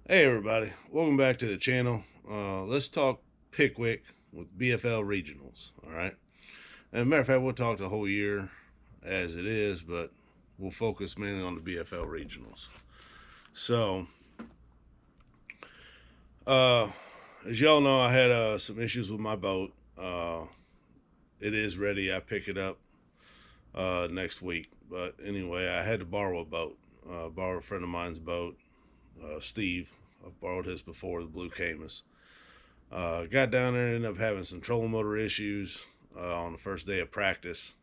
Hey everybody, welcome back to the channel. Let's talk Pickwick with BFL Regionals. All right. And as a matter of fact, we'll talk the whole year as it is, but we'll focus mainly on the BFL Regionals. So, uh, as y'all know, I had some issues with my boat. It is ready. I pick it up next week. But anyway, I had to borrow a boat. Borrow a friend of mine's boat, Steve. I've borrowed his before, the Blue Camus. Got down there and ended up having some trolling motor issues on the first day of practice.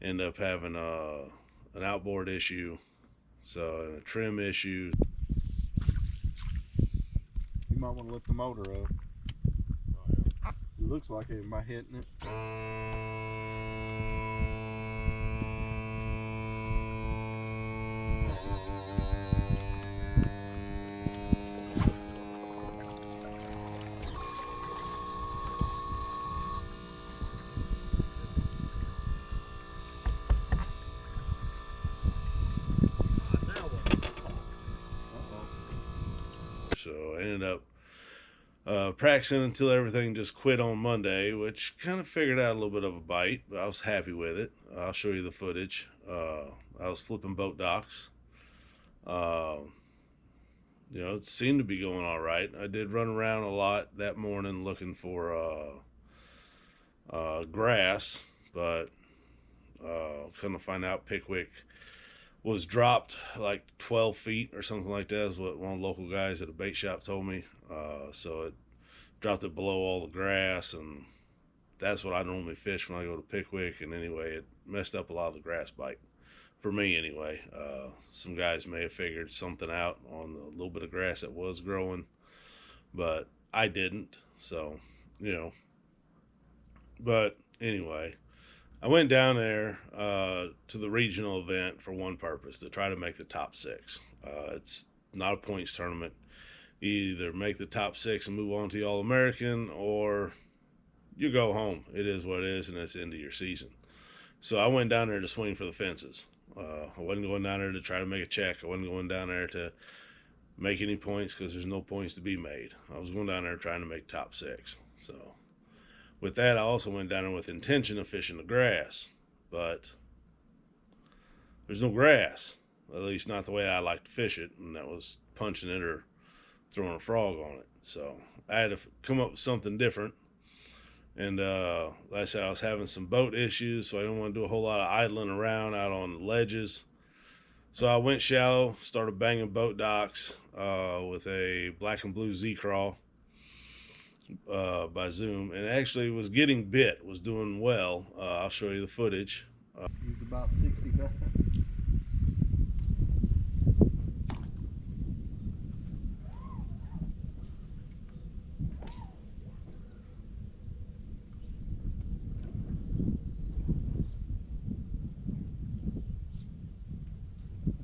Ended up having an outboard issue, and a trim issue. You might want to lift the motor up. It looks like it. Am I hitting it? So I ended up practicing until everything just quit on Monday, which kind of figured out a little bit of a bite, but I was happy with it. I'll show you the footage. I was flipping boat docks. Uh, it seemed to be going all right. I did run around a lot that morning looking for grass, but come to find out Pickwick was dropped like 12 feet or something like that, is what one of the local guys at a bait shop told me. So it dropped it below all the grass, and that's what I normally fish when I go to Pickwick. And anyway, it messed up a lot of the grass bite for me anyway. Some guys may have figured something out on the little bit of grass that was growing, but I didn't. So, you know, but anyway, I went down there to the regional event for one purpose, to try to make the top six. It's not a points tournament. You either make the top six and move on to the All American, or you go home. It is what it is, and it's the end of your season. So I went down there to swing for the fences. I wasn't going down there to try to make a check. I wasn't going down there to make any points, because there's no points to be made. I was going down there trying to make top six. So with that, I also went down there with intention of fishing the grass, but there's no grass, at least not the way I like to fish it, and that was punching it or throwing a frog on it. So I had to come up with something different. And like I said, I was having some boat issues, so I didn't want to do a whole lot of idling around out on the ledges. So I went shallow, started banging boat docks with a black and blue Z-Crawl by Zoom, and actually was getting bit, was doing well. I'll show you the footage. He's about 65.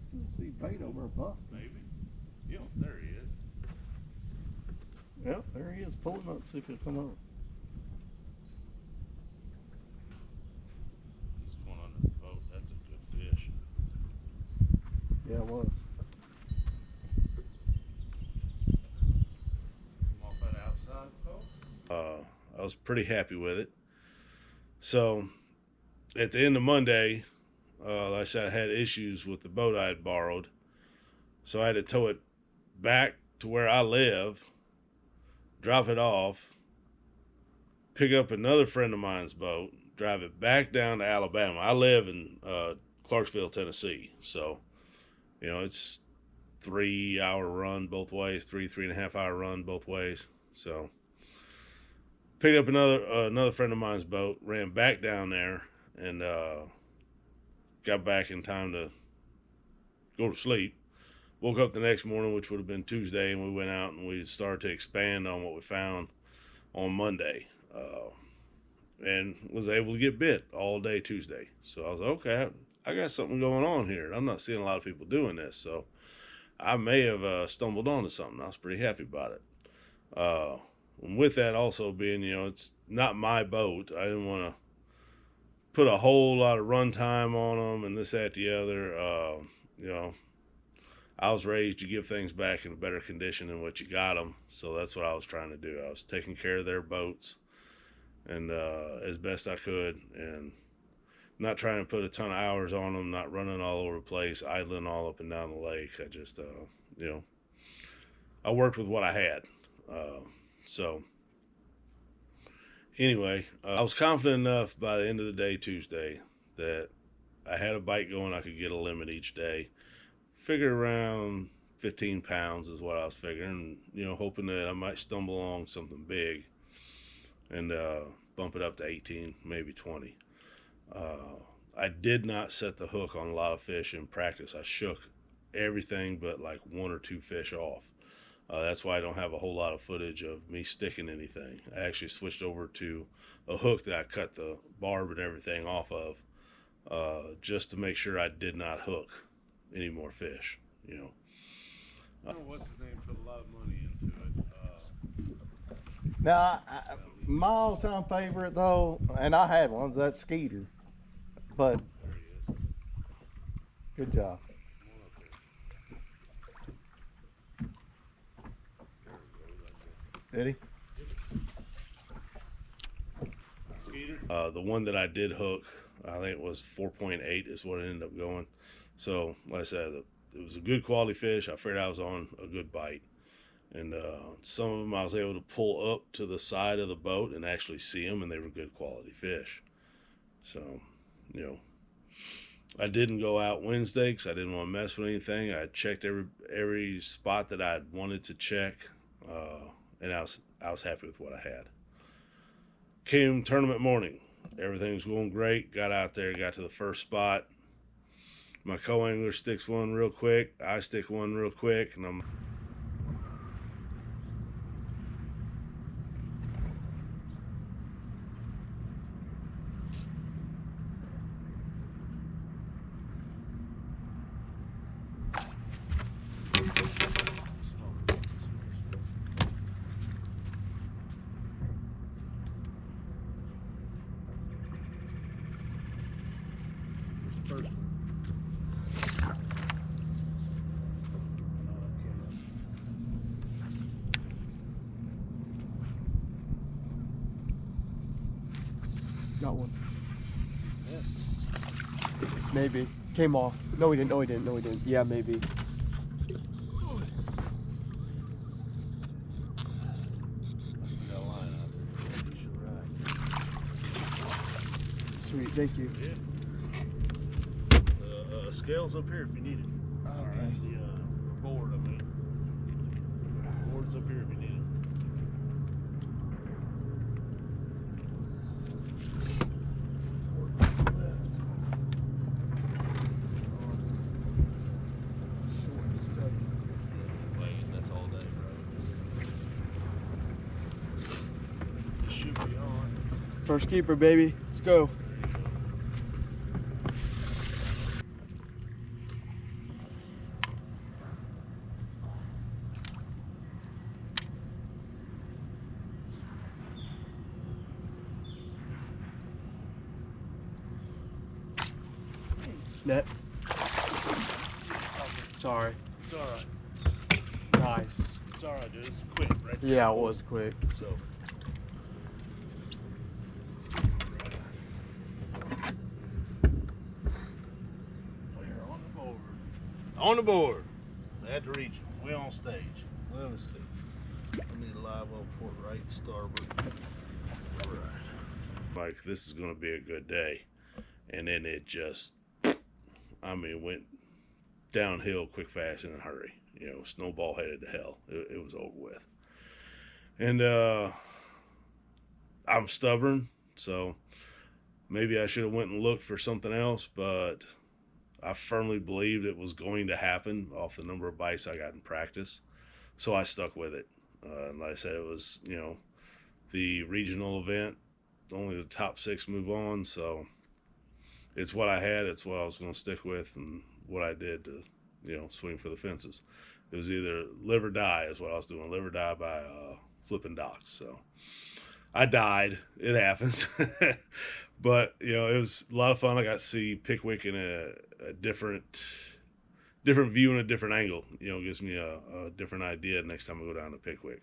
I still see bait over a bus. Maybe. Yep, there he is. Yep, there he is. Pull him up, see if he'll come up. He's going under the boat. That's a good fish. Yeah, it was. Come off that outside boat. I was pretty happy with it. So at the end of Monday, like I said, I had issues with the boat I had borrowed. So I had to tow it back to where I live, drop it off, pick up another friend of mine's boat, drive it back down to Alabama. I live in Clarksville, Tennessee. So, it's 3 hour run both ways, 3.5 hour run both ways. So picked up another friend of mine's boat, ran back down there, and got back in time to go to sleep. Woke up the next morning, which would have been Tuesday, and we went out and we started to expand on what we found on Monday, and was able to get bit all day Tuesday. So I was like, okay, I got something going on here. I'm not seeing a lot of people doing this, so I may have stumbled onto something. I was pretty happy about it. And with that also being, it's not my boat. I didn't want to put a whole lot of run time on them and this, that, the other. I was raised to give things back in a better condition than what you got them. So that's what I was trying to do. I was taking care of their boats and as best I could, and not trying to put a ton of hours on them, not running all over the place, idling all up and down the lake. I just, you know, I worked with what I had. Uh, so anyway, I was confident enough by the end of the day Tuesday that I had a bite going. I could get a limit each day. Figured around 15 pounds is what I was figuring. You know, hoping that I might stumble along something big and bump it up to 18, maybe 20. I did not set the hook on a lot of fish in practice. I shook everything but like one or two fish off. That's why I don't have a whole lot of footage of me sticking anything. I actually switched over to a hook that I cut the barb and everything off of, just to make sure I did not hook any more fish. You know. I don't know what's his name put a lot of money into it. Now, my all-time favorite though, and I had one, that Skeeter. But There he is. good job. Come on up there. There we go. Did he? Skeeter. The one that I did hook, I think it was 4.8 is what it ended up going. So, like I said, it was a good quality fish. I figured I was on a good bite. And some of them I was able to pull up to the side of the boat and actually see them, and they were good quality fish. So, you know, I didn't go out Wednesday because I didn't want to mess with anything. I checked every spot that I wanted to check, and I was happy with what I had. Came tournament morning, everything was going great. Got out there, got to the first spot. My co-angler sticks one real quick. I stick one real quick, and I'm first one. Got one. Yeah. Maybe. Came off. No, he didn't. No, he didn't. No, he didn't. Yeah, maybe. Sweet. Thank you. Yeah. Scales up here if you need it. Okay. All right. The board, I mean. Board's up here if you need it. That's all day, bro. This should be on. First keeper, baby. Let's go. Net. Sorry. It's all right. Nice. It's all right, dude. It's quick, right? Yeah, it was quick. So. We're on the board. On the board. At the region. We're on stage. Let me see. I need a live well port right, starboard. All right. Like, this is going to be a good day. And then it just, I mean, went downhill quick, fast, in a hurry. You know, snowball headed to hell. It was over with. And I'm stubborn, so maybe I should have went and looked for something else, but I firmly believed it was going to happen off the number of bites I got in practice. So I stuck with it. And like I said, it was, you know, the regional event, only the top 6 move on, so it's what I had, it's what I was going to stick with, and what I did to, you know, swing for the fences. It was either live or die is what I was doing, live or die by flipping docks. So I died. It happens. But, you know, it was a lot of fun. I got to see Pickwick in a different different view and a different angle. Gives me a different idea next time I go down to Pickwick,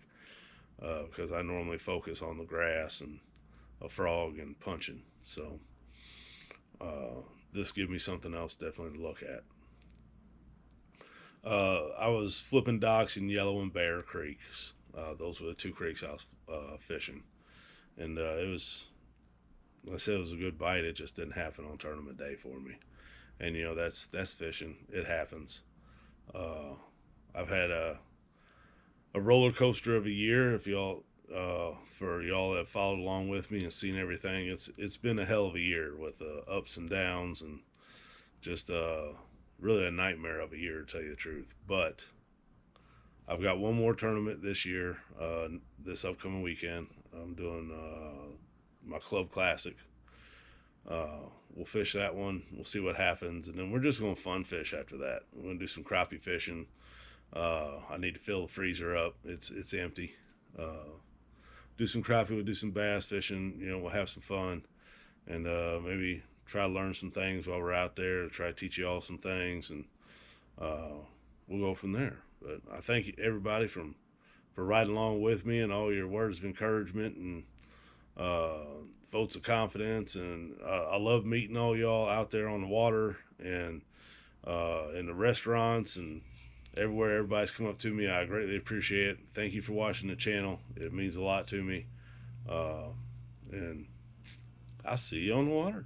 because I normally focus on the grass and a frog and punching. So this gives me something else definitely to look at. I was flipping docks in Yellow and Bear Creeks. Those were the two creeks I was fishing, and it was. I said it was a good bite. It just didn't happen on tournament day for me, and that's fishing. It happens. Uh, I've had a roller coaster of a year. If y'all, for y'all that followed along with me and seen everything, it's been a hell of a year with ups and downs, and just really a nightmare of a year, to tell you the truth. But I've got one more tournament this year, this upcoming weekend. I'm doing my club classic. We'll fish that one. We'll see what happens, and then we're just going to fun fish after that. We're going to do some crappie fishing. I need to fill the freezer up. It's empty. Do some crappie. We'll do some bass fishing. We'll have some fun, and maybe try to learn some things while we're out there. Try to teach you all some things, and we'll go from there. But I thank everybody for riding along with me and all your words of encouragement and votes of confidence. And I love meeting all y'all out there on the water and in the restaurants and everywhere. Everybody's come up to me. I greatly appreciate it. Thank you for watching the channel. It means a lot to me. And I'll see you on the water.